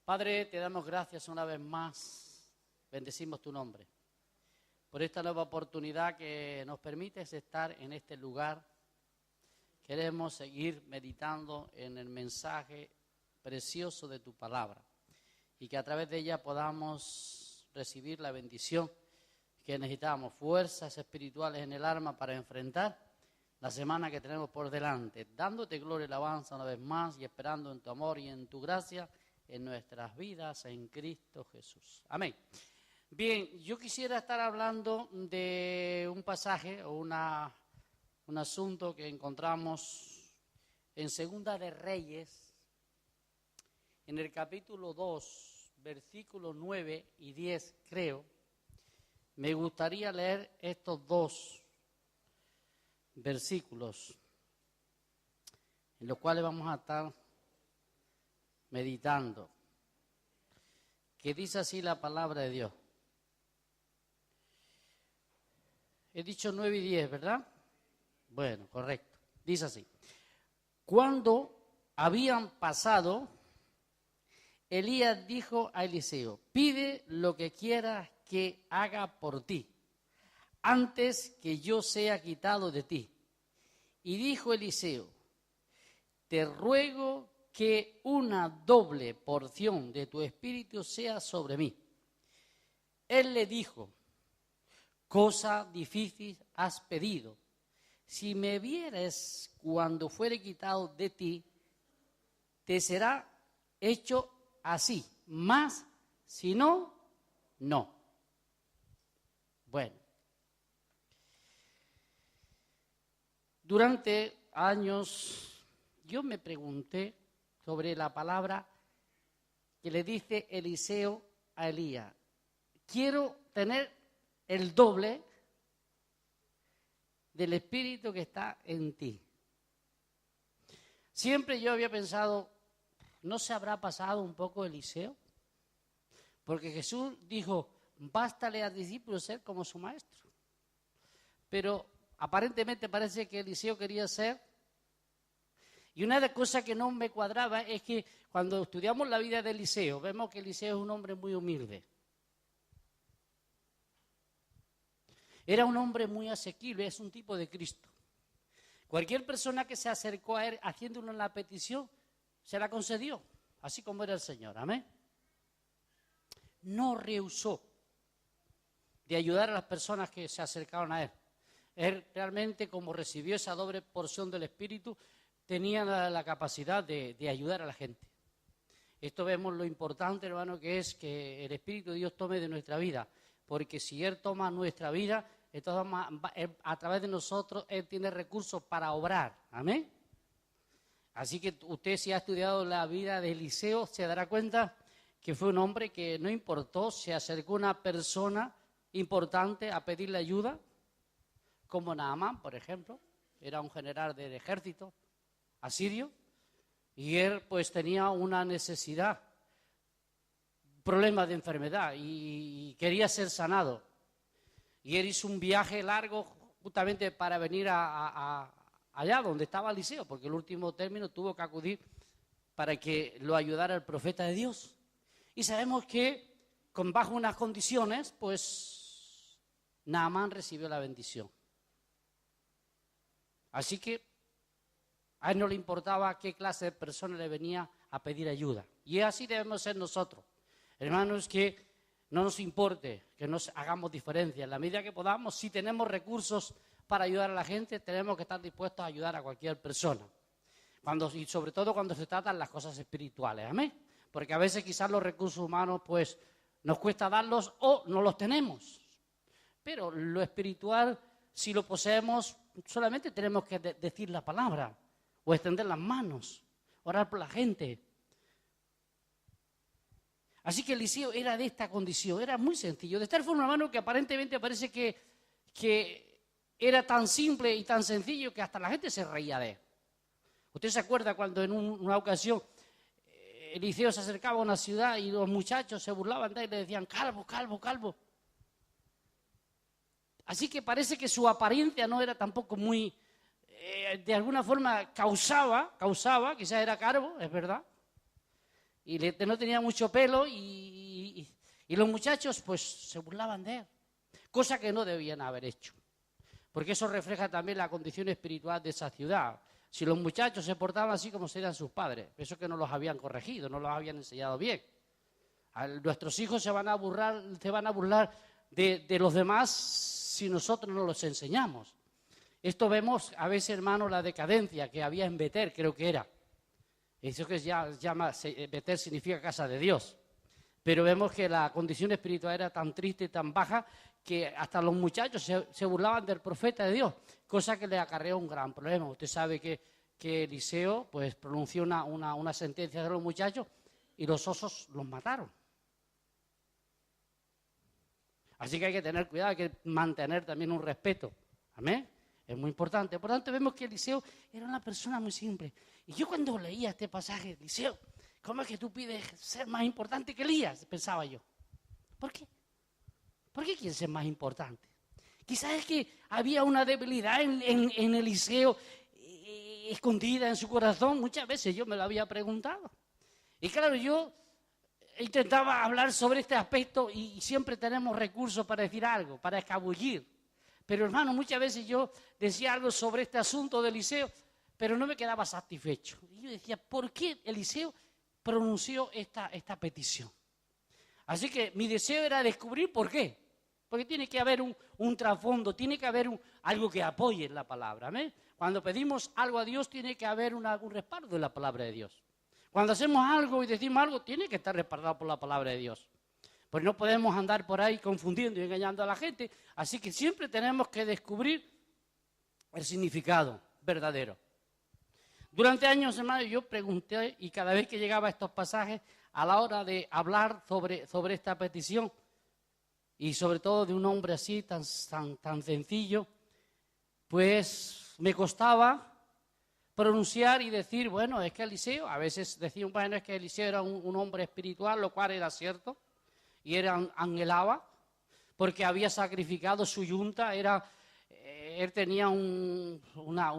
Padre, te damos gracias una vez más, bendecimos tu nombre, por esta nueva oportunidad que nos permites estar en este lugar. Queremos seguir meditando en el mensaje precioso de tu palabra y que a través de ella podamos recibir la bendición que necesitamos, fuerzas espirituales en el alma para enfrentar la semana que tenemos por delante, dándote gloria y alabanza una vez más y esperando en tu amor y en tu gracia en nuestras vidas en Cristo Jesús. Amén. Bien, yo quisiera estar hablando de un pasaje o un asunto que encontramos en Segunda de Reyes, en el capítulo 2, versículos 9 y 10, creo. Me gustaría leer estos dos versículos, en los cuales vamos a estar meditando, que dice así la palabra de Dios. He dicho 9 y 10, ¿verdad? Bueno, correcto. Dice así: cuando habían pasado, Elías dijo a Eliseo: pide lo que quieras que haga por ti, antes que yo sea quitado de ti. Y dijo Eliseo: te ruego que una doble porción de tu espíritu sea sobre mí. Él le dijo: cosa difícil has pedido. Si me vieres cuando fuere quitado de ti, te será hecho así, mas si no, no. Bueno, durante años yo me pregunté sobre la palabra que le dice Eliseo a Elías: quiero tener el doble del espíritu que está en ti. Siempre yo había pensado, ¿no se habrá pasado un poco Eliseo? Porque Jesús dijo: bástale al discípulo ser como su maestro. Pero aparentemente parece que Eliseo quería ser. Y una de las cosas que no me cuadraba es que cuando estudiamos la vida de Eliseo, vemos que Eliseo es un hombre muy humilde. Era un hombre muy asequible, es un tipo de Cristo. Cualquier persona que se acercó a él haciéndole la petición, se la concedió, así como era el Señor. Amén. No rehusó de ayudar a las personas que se acercaron a él. Él realmente, como recibió esa doble porción del Espíritu, tenía la capacidad de ayudar a la gente. Esto vemos lo importante, hermano, que es que el Espíritu de Dios tome de nuestra vida, porque si Él toma nuestra vida, entonces a través de nosotros Él tiene recursos para obrar. Amén. Así que usted, si ha estudiado la vida de Eliseo, se dará cuenta que fue un hombre que no importó, se acercó a una persona importante a pedirle ayuda, como Naamán, por ejemplo, era un general del ejército asirio, y él pues tenía una necesidad, problemas de enfermedad, y quería ser sanado. Y él hizo un viaje largo justamente para venir allá donde estaba Eliseo, porque el último término tuvo que acudir para que lo ayudara el profeta de Dios. Y sabemos que bajo unas condiciones, pues Naamán recibió la bendición. Así que a él no le importaba qué clase de persona le venía a pedir ayuda. Y así debemos ser nosotros. Hermanos, que no nos importe que nos hagamos diferencia. En la medida que podamos, si tenemos recursos para ayudar a la gente, tenemos que estar dispuestos a ayudar a cualquier persona. Y sobre todo cuando se tratan las cosas espirituales. Amén. Porque a veces quizás los recursos humanos pues nos cuesta darlos o no los tenemos. Pero lo espiritual, si lo poseemos, solamente tenemos que decir la palabra o extender las manos, orar por la gente. Así que Eliseo era de esta condición, era muy sencillo. De tal forma, hermano, que aparentemente parece que era tan simple y tan sencillo que hasta la gente se reía de él. ¿Usted se acuerda cuando en una ocasión Eliseo se acercaba a una ciudad y los muchachos se burlaban de él y le decían: calvo, calvo, calvo? Así que parece que su apariencia no era tampoco muy, de alguna forma causaba, quizás era calvo, es verdad. no tenía mucho pelo y los muchachos pues se burlaban de él, cosa que no debían haber hecho, porque eso refleja también la condición espiritual de esa ciudad. Si los muchachos se portaban así como serían sus padres, eso que no los habían corregido, no los habían enseñado bien. Nuestros hijos se van a burlar de los demás si nosotros no los enseñamos. Esto vemos a veces, hermano, la decadencia que había en Betel, creo que era. Eso que Betel significa casa de Dios. Pero vemos que la condición espiritual era tan triste y tan baja que hasta los muchachos se burlaban del profeta de Dios, cosa que le acarreó un gran problema. Usted sabe que Eliseo pues pronunció una sentencia de los muchachos y los osos los mataron. Así que hay que tener cuidado, hay que mantener también un respeto. Amén. Es muy importante. Por lo tanto, vemos que Eliseo era una persona muy simple. Y yo cuando leía este pasaje, Eliseo, ¿cómo es que tú pides ser más importante que Elías? Pensaba yo. ¿Por qué? ¿Por qué quieres ser más importante? Quizás es que había una debilidad en Eliseo escondida en su corazón. Muchas veces yo me lo había preguntado. Y claro, yo intentaba hablar sobre este aspecto y siempre tenemos recursos para decir algo, para escabullir. Pero hermano, muchas veces yo decía algo sobre este asunto de Eliseo, pero no me quedaba satisfecho. Y yo decía, ¿por qué Eliseo pronunció esta petición? Así que mi deseo era descubrir por qué. Porque tiene que haber un trasfondo, tiene que haber algo que apoye la palabra. ¿eh? Cuando pedimos algo a Dios, tiene que haber algún respaldo en la palabra de Dios. Cuando hacemos algo y decimos algo, tiene que estar respaldado por la palabra de Dios. Pues no podemos andar por ahí confundiendo y engañando a la gente. Así que siempre tenemos que descubrir el significado verdadero. Durante años, hermano, yo pregunté, y cada vez que llegaba a estos pasajes, a la hora de hablar sobre esta petición, y sobre todo de un hombre así, tan sencillo, pues me costaba pronunciar y decir, bueno, es que Eliseo, a veces decían, bueno, es que Eliseo era un hombre espiritual, lo cual era cierto, y anhelaba, porque había sacrificado su yunta, él tenía una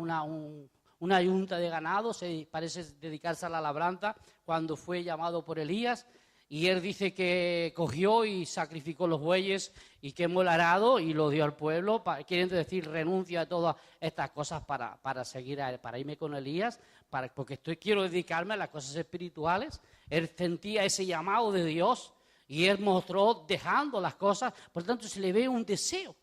yunta de ganado, parece dedicarse a la labranza, cuando fue llamado por Elías, y él dice que cogió y sacrificó los bueyes y quemó el arado y lo dio al pueblo, queriendo decir renuncia a todas estas cosas para seguir a él, para irme con Elías, porque quiero dedicarme a las cosas espirituales. Él sentía ese llamado de Dios y él mostró dejando las cosas, por lo tanto se le ve un deseo,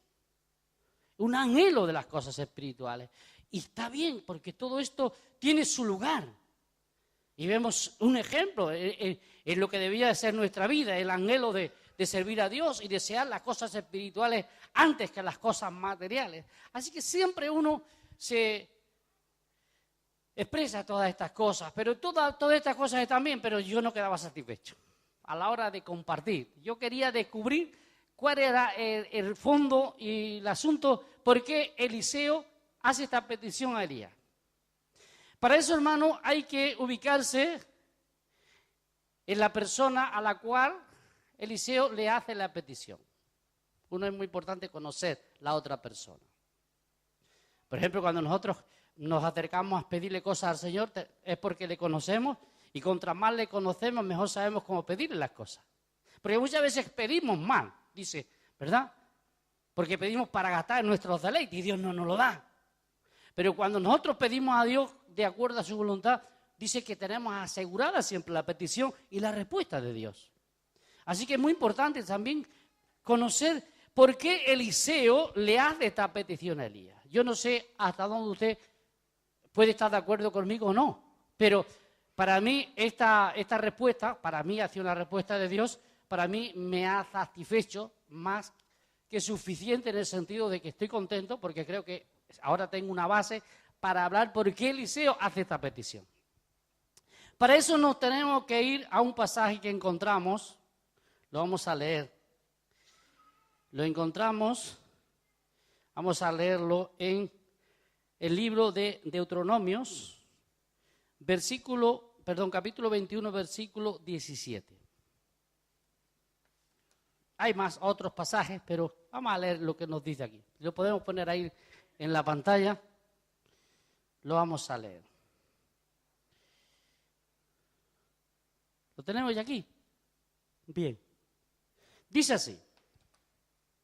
un anhelo de las cosas espirituales. Y está bien, porque todo esto tiene su lugar. Y vemos un ejemplo en lo que debía de ser nuestra vida, el anhelo de servir a Dios y desear las cosas espirituales antes que las cosas materiales. Así que siempre uno se expresa todas estas cosas, pero todas estas cosas están bien, pero yo no quedaba satisfecho a la hora de compartir. Yo quería descubrir cuál era el fondo y el asunto, por qué Eliseo hace esta petición a Elías. Para eso, hermano, hay que ubicarse en la persona a la cual Eliseo le hace la petición. Uno es muy importante conocer la otra persona. Por ejemplo, cuando nosotros nos acercamos a pedirle cosas al Señor, es porque le conocemos, y contra más le conocemos, mejor sabemos cómo pedirle las cosas. Porque muchas veces pedimos mal, dice, ¿verdad? Porque pedimos para gastar en nuestros deleites y Dios no nos lo da. Pero cuando nosotros pedimos a Dios de acuerdo a su voluntad, dice que tenemos asegurada siempre la petición y la respuesta de Dios. Así que es muy importante también conocer por qué Eliseo le hace esta petición a Elías. Yo no sé hasta dónde usted puede estar de acuerdo conmigo o no, pero para mí esta respuesta, para mí hacia una respuesta de Dios, para mí me ha satisfecho más que suficiente en el sentido de que estoy contento porque creo que ahora tengo una base para hablar por qué Eliseo hace esta petición. Para eso nos tenemos que ir a un pasaje que encontramos, lo vamos a leer. Lo encontramos, vamos a leerlo en el libro de Deuteronomios, capítulo 21, versículo 17. Hay más otros pasajes, pero vamos a leer lo que nos dice aquí. Lo podemos poner ahí en la pantalla, lo vamos a leer. tenemos ya aquí? Bien. Dice así.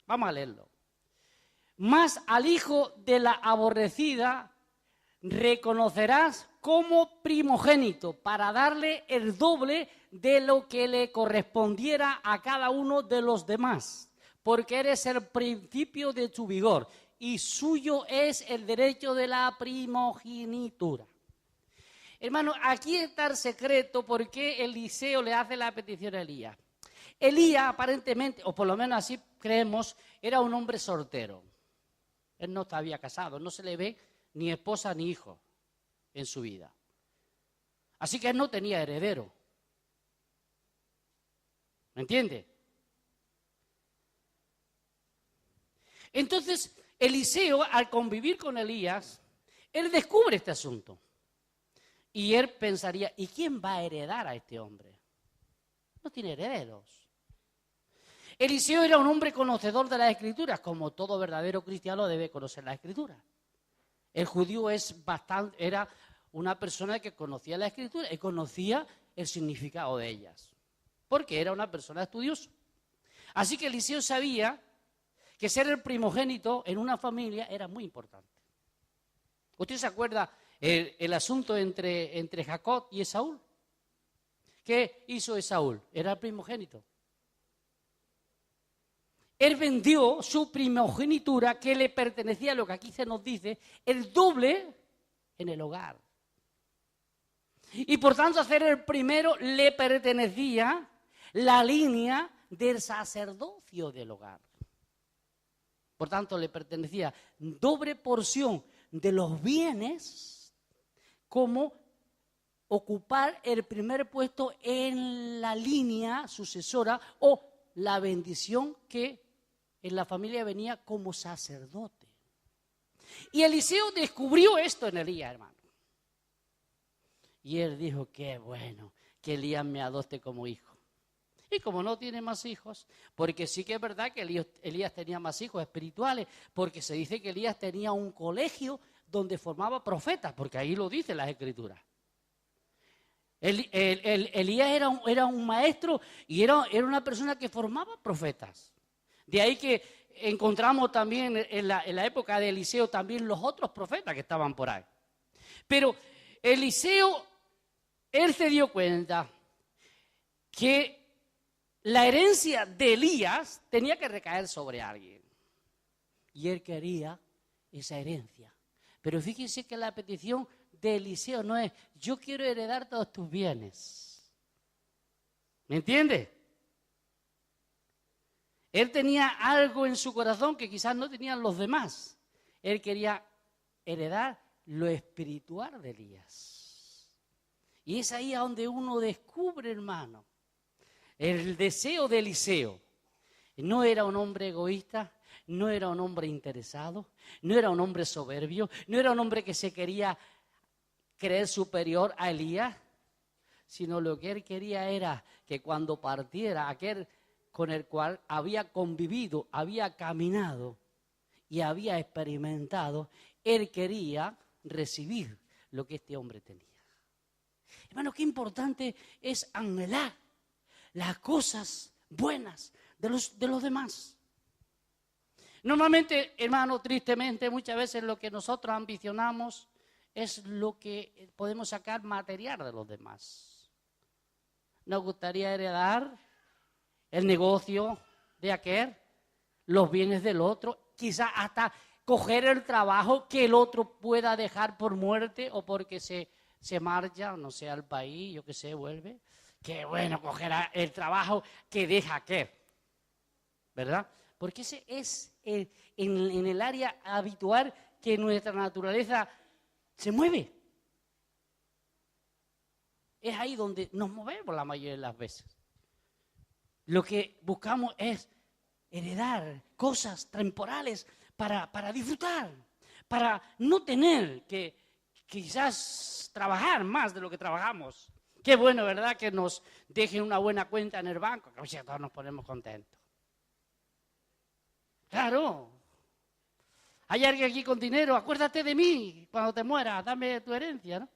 Vamos a leerlo. Mas al hijo de la aborrecida reconocerás como primogénito para darle el doble de lo que le correspondiera a cada uno de los demás, porque eres el principio de tu vigor y suyo es el derecho de la primogenitura. Hermano, aquí está el secreto por qué Eliseo le hace la petición a Elías. Elías aparentemente, o por lo menos así creemos, era un hombre soltero. Él no estaba casado, no se le ve ni esposa ni hijo en su vida. Así que él no tenía heredero. ¿Me entiende? Entonces, Eliseo, al convivir con Elías, él descubre este asunto. Y él pensaría, ¿y quién va a heredar a este hombre? No tiene herederos. Eliseo era un hombre conocedor de las Escrituras, como todo verdadero cristiano debe conocer las Escrituras. El judío era una persona que conocía la Escritura y conocía el significado de ellas, porque era una persona estudiosa. Así que Eliseo sabía que ser el primogénito en una familia era muy importante. ¿Usted se acuerda el asunto entre Jacob y Esaú? ¿Qué hizo Esaú? Era el primogénito. Él vendió su primogenitura que le pertenecía, lo que aquí se nos dice, el doble en el hogar. Y por tanto, a ser el primero le pertenecía la línea del sacerdocio del hogar. Por tanto, le pertenecía doble porción de los bienes como ocupar el primer puesto en la línea sucesora o la bendición que en la familia venía como sacerdote. Y Eliseo descubrió esto en Elías, hermano. Y él dijo, qué bueno que Elías me adopte como hijo. Y como no tiene más hijos, porque sí que es verdad que Elías tenía más hijos espirituales, porque se dice que Elías tenía un colegio donde formaba profetas, porque ahí lo dicen las Escrituras. Elías era un maestro y era una persona que formaba profetas. De ahí que encontramos también en la época de Eliseo también los otros profetas que estaban por ahí. Pero Eliseo, él se dio cuenta que la herencia de Elías tenía que recaer sobre alguien. Y él quería esa herencia. Pero fíjense que la petición de Eliseo no es, yo quiero heredar todos tus bienes. ¿Me entiende? Él tenía algo en su corazón que quizás no tenían los demás. Él quería heredar lo espiritual de Elías. Y es ahí a donde uno descubre, hermano, el deseo de Eliseo. No era un hombre egoísta, no era un hombre interesado, no era un hombre soberbio, no era un hombre que se quería creer superior a Elías, sino lo que él quería era que cuando partiera aquel con el cual había convivido, había caminado y había experimentado, él quería recibir lo que este hombre tenía. Hermano, qué importante es anhelar las cosas buenas de los demás. Normalmente, hermano, tristemente, muchas veces lo que nosotros ambicionamos es lo que podemos sacar material de los demás. Nos gustaría heredar el negocio de aquel, los bienes del otro, quizás hasta coger el trabajo que el otro pueda dejar por muerte o porque se marcha, no sé, al país, yo qué sé, vuelve. Qué bueno coger el trabajo que deja aquel, ¿verdad? Porque ese es en el área habitual que nuestra naturaleza se mueve. Es ahí donde nos movemos la mayoría de las veces. Lo que buscamos es heredar cosas temporales para disfrutar, para no tener que quizás trabajar más de lo que trabajamos. Qué bueno, ¿verdad? Que nos dejen una buena cuenta en el banco, que todos nos ponemos contentos. Claro. Hay alguien aquí con dinero, acuérdate de mí cuando te mueras, dame tu herencia, ¿no?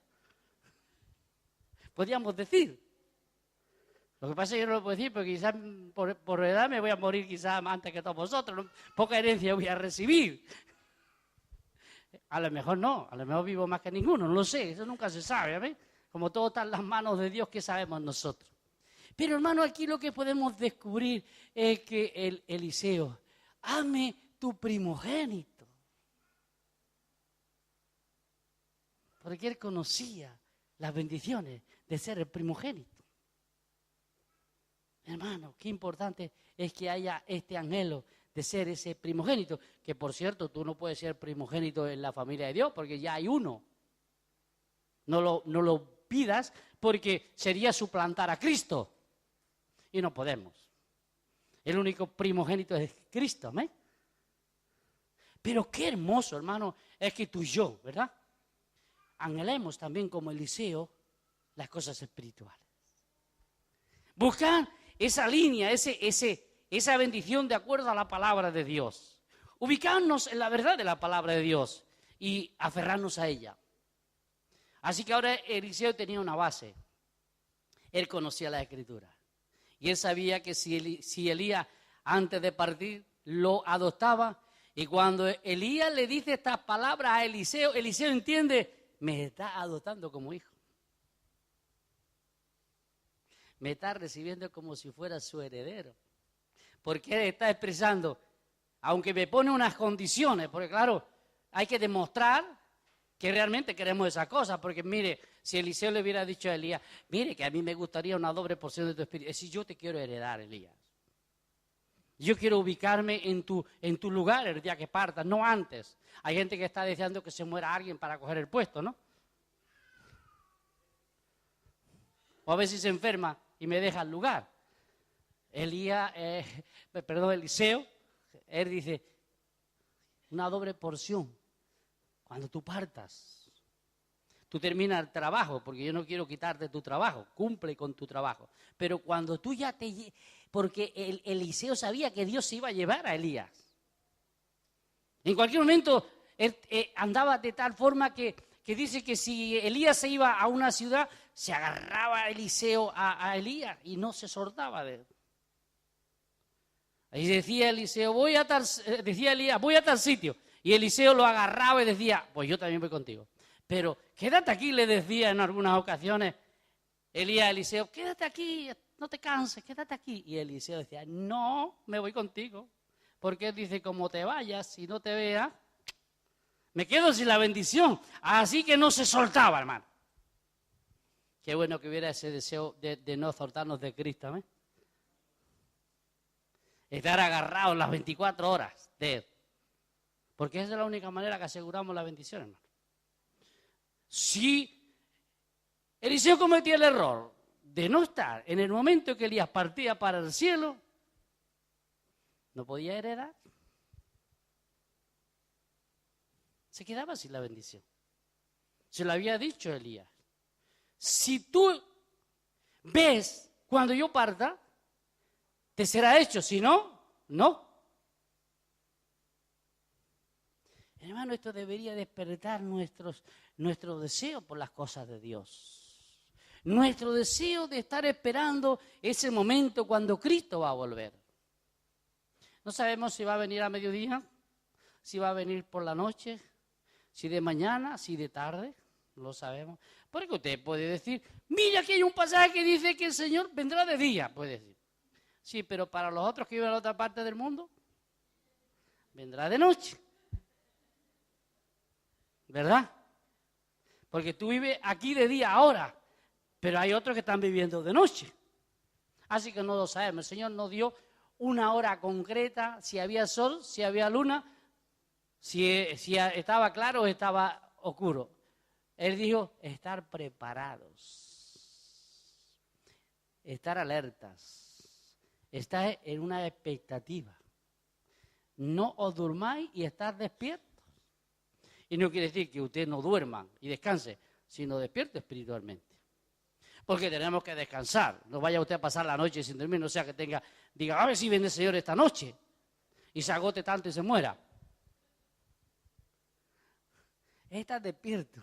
Podríamos decir. Lo que pasa es que yo no lo puedo decir porque quizás por edad me voy a morir quizás antes que todos vosotros, ¿no? Poca herencia voy a recibir. A lo mejor no, a lo mejor vivo más que ninguno, no lo sé, eso nunca se sabe, ¿ves? Como todo está en las manos de Dios, ¿qué sabemos nosotros? Pero hermano, aquí lo que podemos descubrir es que Eliseo, ame tu primogénito. Porque él conocía las bendiciones de ser el primogénito. Hermano, qué importante es que haya este anhelo de ser ese primogénito, que por cierto, tú no puedes ser primogénito en la familia de Dios, porque ya hay uno. No lo pidas, porque sería suplantar a Cristo. Y no podemos. El único primogénito es Cristo, ¿eh? Pero qué hermoso, hermano, es que tú y yo, ¿verdad? Anhelemos también como Eliseo las cosas espirituales. Buscar esa línea, esa bendición de acuerdo a la palabra de Dios. Ubicarnos en la verdad de la palabra de Dios y aferrarnos a ella. Así que ahora Eliseo tenía una base. Él conocía la Escritura. Y él sabía que si Elías antes de partir lo adoptaba, y cuando Elías le dice estas palabras a Eliseo, Eliseo entiende, me está adoptando como hijo. Me está recibiendo como si fuera su heredero. Porque él está expresando, aunque me pone unas condiciones, porque claro, hay que demostrar que realmente queremos esas cosas, porque mire, si Eliseo le hubiera dicho a Elías, mire que a mí me gustaría una doble porción de tu espíritu, es decir, yo te quiero heredar, Elías. Yo quiero ubicarme en tu lugar el día que partas, no antes. Hay gente que está deseando que se muera alguien para coger el puesto, ¿no? O a ver si se enferma y me deja el lugar. Eliseo, él dice, una doble porción. Cuando tú partas, tú terminas el trabajo, porque yo no quiero quitarte tu trabajo, cumple con tu trabajo. Pero cuando tú ya porque Eliseo sabía que Dios se iba a llevar a Elías. En cualquier momento él andaba de tal forma que dice que si Elías se iba a una ciudad, se agarraba Eliseo a Elías y no se soltaba de él. Ahí decía Eliseo, decía Elías, voy a tal sitio. Y Eliseo lo agarraba y decía, pues yo también voy contigo. Pero quédate aquí, le decía en algunas ocasiones Elías a Eliseo, quédate aquí, no te canses, quédate aquí. Y Eliseo decía, no, me voy contigo. Porque él dice, como te vayas y no te vea, me quedo sin la bendición. Así que no se soltaba, hermano. Qué bueno que hubiera ese deseo de no soltarnos de Cristo, ¿eh? Estar agarrados las 24 horas de Él. Porque esa es la única manera que aseguramos la bendición, hermano. Si Eliseo cometía el error de no estar en el momento que Elías partía para el cielo, no podía heredar. Se quedaba sin la bendición. Se lo había dicho Elías. Si tú ves cuando yo parta, te será hecho. Si no, no. Hermano, esto debería despertar nuestro deseo por las cosas de Dios. Nuestro deseo de estar esperando ese momento cuando Cristo va a volver. No sabemos si va a venir a mediodía, si va a venir por la noche, si de mañana, si de tarde, no lo sabemos. Porque usted puede decir, mira que hay un pasaje que dice que el Señor vendrá de día, puede decir. Sí, pero para los otros que viven en la otra parte del mundo, vendrá de noche. ¿Verdad? Porque tú vives aquí de día ahora, pero hay otros que están viviendo de noche. Así que no lo sabemos. El Señor nos dio una hora concreta, si había sol, si había luna, si estaba claro o estaba oscuro. Él dijo, estar preparados, estar alertas, estar en una expectativa. No os durmáis y estar despiertos. Y no quiere decir que usted no duerma y descanse, sino despierte espiritualmente. Porque tenemos que descansar. No vaya usted a pasar la noche sin dormir, no sea que diga, a ver si viene el Señor esta noche. Y se agote tanto y se muera. Está despierto.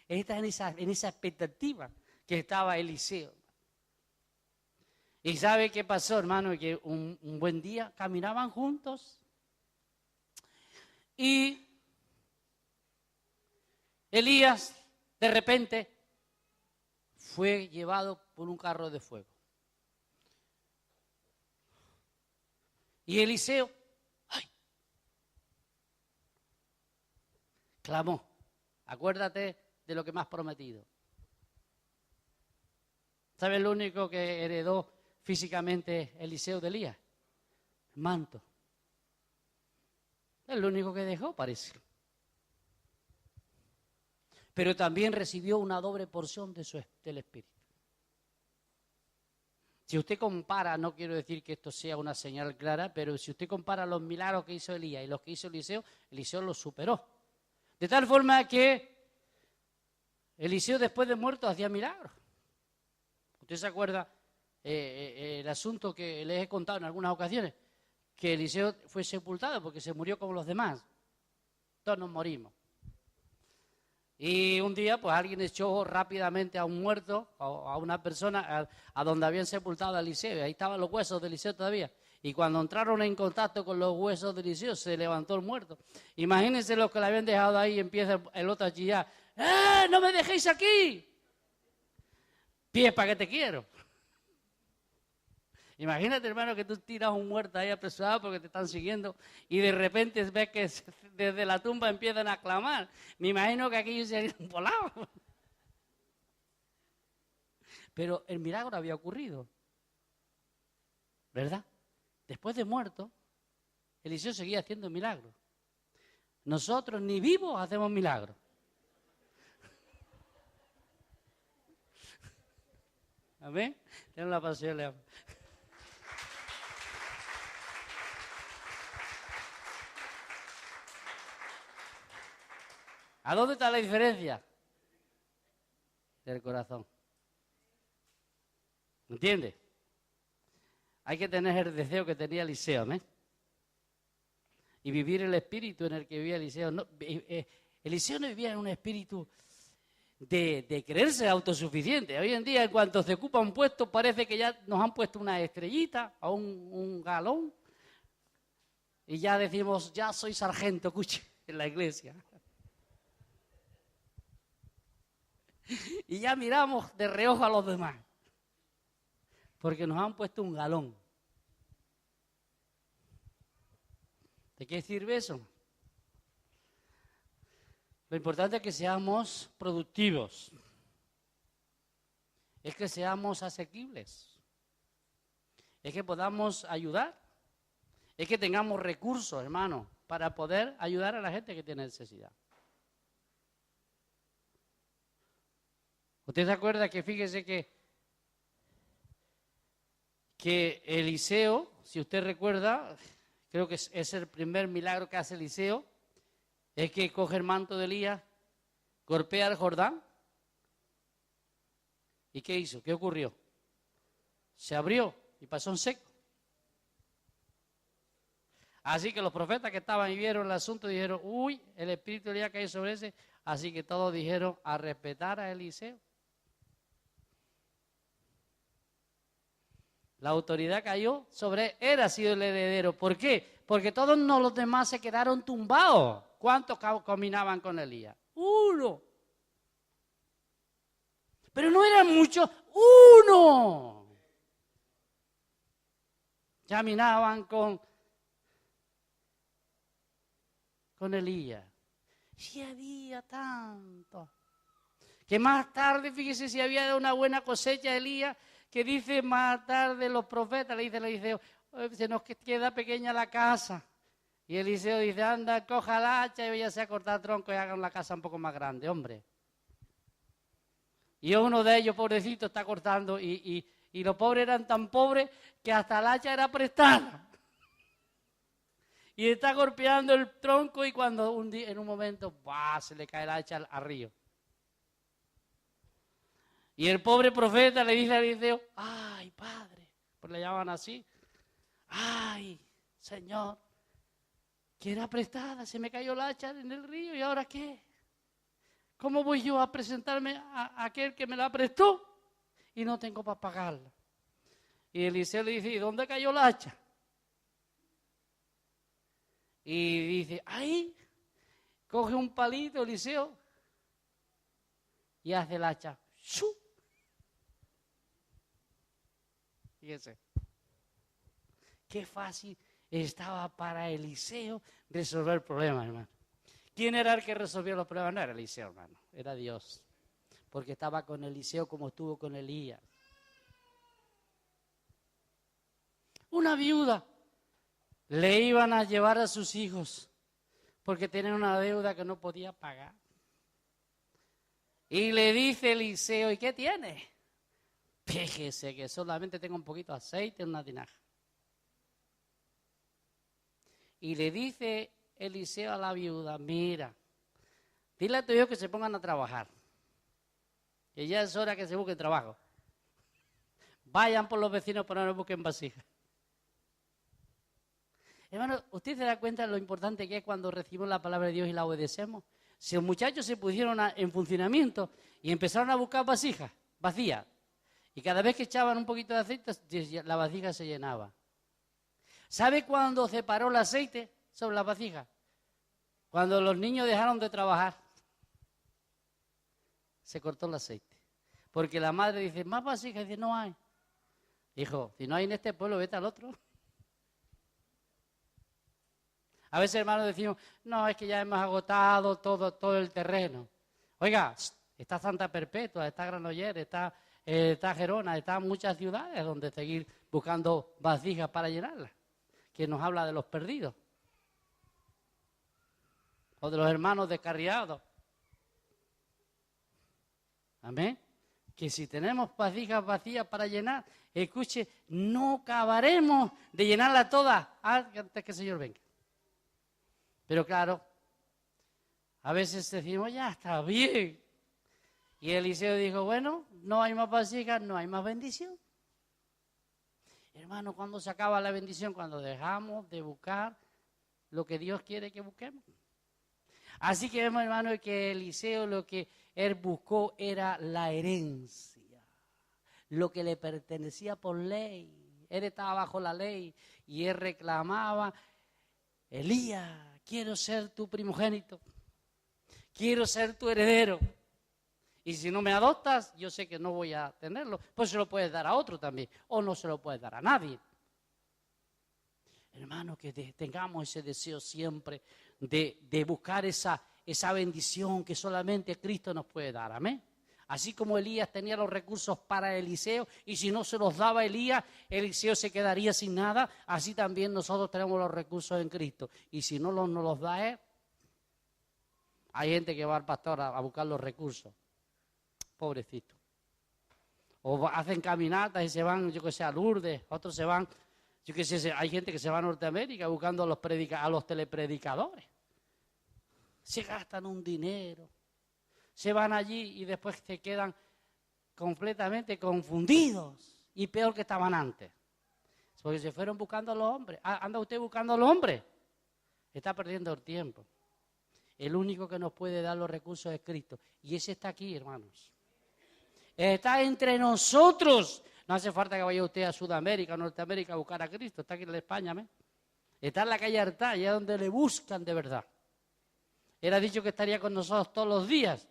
Está en esa expectativa que estaba Eliseo. ¿Y sabe qué pasó, hermano? Que un buen día caminaban juntos y Elías de repente fue llevado por un carro de fuego. Y Eliseo, ¡ay!, clamó, acuérdate de lo que me has prometido. ¿Sabes lo único que heredó físicamente Eliseo de Elías? El manto. Es lo único que dejó, parece. Pero también recibió una doble porción del Espíritu. Si usted compara, no quiero decir que esto sea una señal clara, pero si usted compara los milagros que hizo Elías y los que hizo Eliseo, Eliseo los superó. De tal forma que Eliseo después de muerto hacía milagros. ¿Usted se acuerda el asunto que les he contado en algunas ocasiones? Que Eliseo fue sepultado porque se murió como los demás. Todos nos morimos. Y un día, pues alguien echó rápidamente a un muerto, a una persona, a donde habían sepultado a Eliseo. Y ahí estaban los huesos de Eliseo todavía. Y cuando entraron en contacto con los huesos de Eliseo, se levantó el muerto. Imagínense los que le habían dejado ahí y empieza el otro a chillar. ¡No me dejéis aquí! Pies, ¿para qué te quiero? Imagínate, hermano, que tú tiras un muerto ahí apresurado porque te están siguiendo y de repente ves que desde la tumba empiezan a clamar. Me imagino que aquellos se habían volado. Pero el milagro había ocurrido, ¿verdad? Después de muerto, Eliseo seguía haciendo milagros. Nosotros ni vivos hacemos milagros. ¿Amén? Tenemos la pasión, León. ¿A dónde está la diferencia? Del corazón. ¿Entiende? Hay que tener el deseo que tenía Eliseo, ¿eh? Y vivir el espíritu en el que vivía Eliseo. No, Eliseo no vivía en un espíritu de creerse autosuficiente. Hoy en día, en cuanto se ocupa un puesto, parece que ya nos han puesto una estrellita o un galón. Y ya decimos, ya soy sargento, cuche, en la iglesia. Y ya miramos de reojo a los demás. Porque nos han puesto un galón. ¿De qué sirve eso? Lo importante es que seamos productivos. Es que seamos asequibles. Es que podamos ayudar. Es que tengamos recursos, hermano, para poder ayudar a la gente que tiene necesidad. ¿Usted se acuerda que fíjese que Eliseo, si usted recuerda, creo que es el primer milagro que hace Eliseo, es que coge el manto de Elías, golpea el Jordán. ¿Y qué hizo? ¿Qué ocurrió? Se abrió y pasó en seco. Así que los profetas que estaban y vieron el asunto dijeron, uy, el espíritu de Elías cayó sobre ese. Así que todos dijeron a respetar a Eliseo. La autoridad cayó sobre él, ha sido el heredero. ¿Por qué? Porque todos los demás se quedaron tumbados. ¿Cuántos caminaban con Elías? Uno. Pero no eran muchos, uno. Caminaban con Elías. Y había tanto. Que más tarde, fíjese, si había una buena cosecha Elías, que dice más tarde los profetas, le dice a Eliseo, se nos queda pequeña la casa. Y Eliseo dice, anda, coja la hacha y váyase a cortar tronco y hagan la casa un poco más grande, hombre. Y uno de ellos, pobrecito, está cortando y los pobres eran tan pobres que hasta la hacha era prestada. Y está golpeando el tronco y cuando en un momento, ¡bah!, se le cae la hacha al río. Y el pobre profeta le dice a Eliseo, ay, padre, pues le llaman así, ay, Señor, que era prestada, se me cayó la hacha en el río, ¿y ahora qué? ¿Cómo voy yo a presentarme a aquel que me la prestó y no tengo para pagarla? Y Eliseo le dice, ¿y dónde cayó la hacha? Y dice, ¡ay! Coge un palito Eliseo y hace el hacha. ¡Shu! Fíjense. Qué fácil estaba para Eliseo resolver el problema, hermano. ¿Quién era el que resolvió los problemas? No era Eliseo, hermano, era Dios. Porque estaba con Eliseo como estuvo con Elías. Una viuda le iban a llevar a sus hijos porque tenían una deuda que no podía pagar. Y le dice Eliseo, ¿y qué tiene? Fíjese que solamente tengo un poquito de aceite en una tinaja. Y le dice Eliseo a la viuda, mira, dile a tu hijo que se pongan a trabajar. Que ya es hora que se busquen trabajo. Vayan por los vecinos para no busquen vasijas. Hermano, ¿usted se da cuenta de lo importante que es cuando recibimos la palabra de Dios y la obedecemos? Si los muchachos se pusieron en funcionamiento y empezaron a buscar vasijas vacías, y cada vez que echaban un poquito de aceite, la vasija se llenaba. ¿Sabe cuándo se paró el aceite sobre la vasija? Cuando los niños dejaron de trabajar. Se cortó el aceite. Porque la madre dice, ¿más vasijas? Dice, no hay. Dijo, si no hay en este pueblo, vete al otro. A veces, hermanos, decimos, no, es que ya hemos agotado todo el terreno. Oiga, está Santa Perpetua, está Granollers, está Gerona, están muchas ciudades donde seguir buscando vasijas para llenarlas. Que nos habla de los perdidos. O de los hermanos descarriados. Amén. Que si tenemos vasijas vacías para llenar, escuche, no acabaremos de llenarlas todas antes que el Señor venga. Pero claro, a veces decimos, ya está bien. Y Eliseo dijo, bueno, no hay más vasijas, no hay más bendición. Hermano, ¿cuándo se acaba la bendición? Cuando dejamos de buscar lo que Dios quiere que busquemos. Así que vemos, hermano, que Eliseo lo que él buscó era la herencia, lo que le pertenecía por ley. Él estaba bajo la ley y él reclamaba, Elías, quiero ser tu primogénito, quiero ser tu heredero. Y si no me adoptas, yo sé que no voy a tenerlo, pues se lo puedes dar a otro también, o no se lo puedes dar a nadie. Hermano, que tengamos ese deseo siempre de buscar esa bendición que solamente Cristo nos puede dar, amén. Así como Elías tenía los recursos para Eliseo, y si no se los daba Elías, Eliseo se quedaría sin nada, así también nosotros tenemos los recursos en Cristo, y si no nos los da Él, hay gente que va al pastor a buscar los recursos, pobrecito. O hacen caminatas y se van, yo que sé, a Lourdes, otros se van, yo que sé, hay gente que se va a Norteamérica buscando a los telepredicadores. Se gastan un dinero, se van allí y después se quedan completamente confundidos y peor que estaban antes. Porque se fueron buscando a los hombres. ¿Anda usted buscando a los hombres? Está perdiendo el tiempo. El único que nos puede dar los recursos es Cristo. Y ese está aquí, hermanos. Está entre nosotros. No hace falta que vaya usted a Sudamérica, a Norteamérica a buscar a Cristo. Está aquí en España, ¿me? Está en la calle Artá, allá donde le buscan de verdad. Él ha dicho que estaría con nosotros todos los días.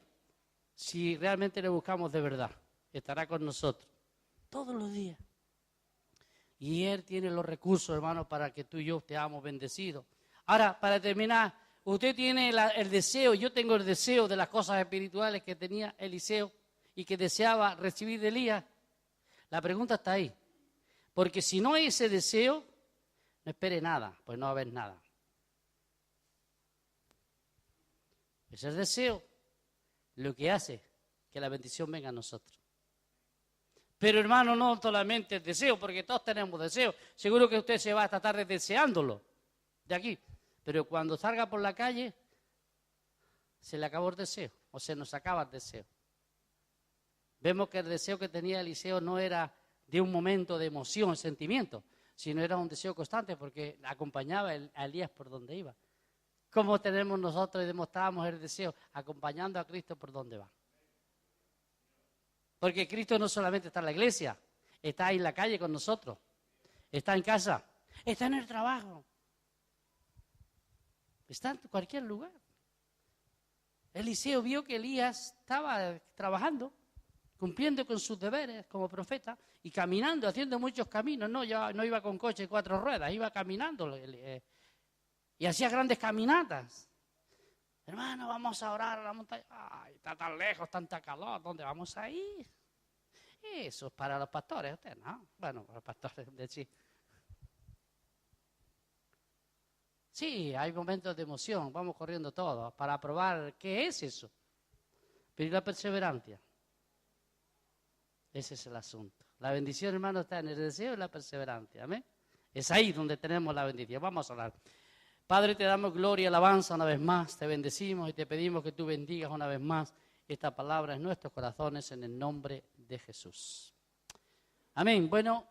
Si realmente le buscamos de verdad, estará con nosotros todos los días. Y Él tiene los recursos, hermano, para que tú y yo seamos bendecidos. Ahora, para terminar, usted tiene el deseo, yo tengo el deseo de las cosas espirituales que tenía Eliseo y que deseaba recibir de Elías. La pregunta está ahí. Porque si no hay ese deseo, no espere nada, pues no va a haber nada. Ese deseo lo que hace que la bendición venga a nosotros. Pero hermano, no solamente el deseo, porque todos tenemos deseo. Seguro que usted se va esta tarde deseándolo de aquí. Pero cuando salga por la calle, se le acabó el deseo, o se nos acaba el deseo. Vemos que el deseo que tenía Eliseo no era de un momento de emoción, sentimiento, sino era un deseo constante porque acompañaba a Elías por donde iba. ¿Cómo tenemos nosotros y demostramos el deseo? Acompañando a Cristo por donde va. Porque Cristo no solamente está en la iglesia, Está ahí en la calle con nosotros. Está en casa. Está en el trabajo. Está en cualquier lugar. Eliseo vio que Elías estaba trabajando, cumpliendo con sus deberes como profeta y caminando, haciendo muchos caminos. No, ya no iba con coche de 4 ruedas, iba caminando y hacía grandes caminatas. Hermano, vamos a orar a la montaña. Ay, está tan lejos, tanta calor, ¿dónde vamos a ir? Eso es para los pastores, usted, ¿no? Bueno, para los pastores de sí. Sí, hay momentos de emoción, vamos corriendo todos para probar qué es eso. Pero ¿y la perseverancia? Ese es el asunto. La bendición, hermano, está en el deseo y la perseverancia. ¿Amén? Es ahí donde tenemos la bendición. Vamos a orar. Padre, te damos gloria y alabanza una vez más. Te bendecimos y te pedimos que tú bendigas una vez más esta palabra en nuestros corazones en el nombre de Jesús. Amén. Bueno.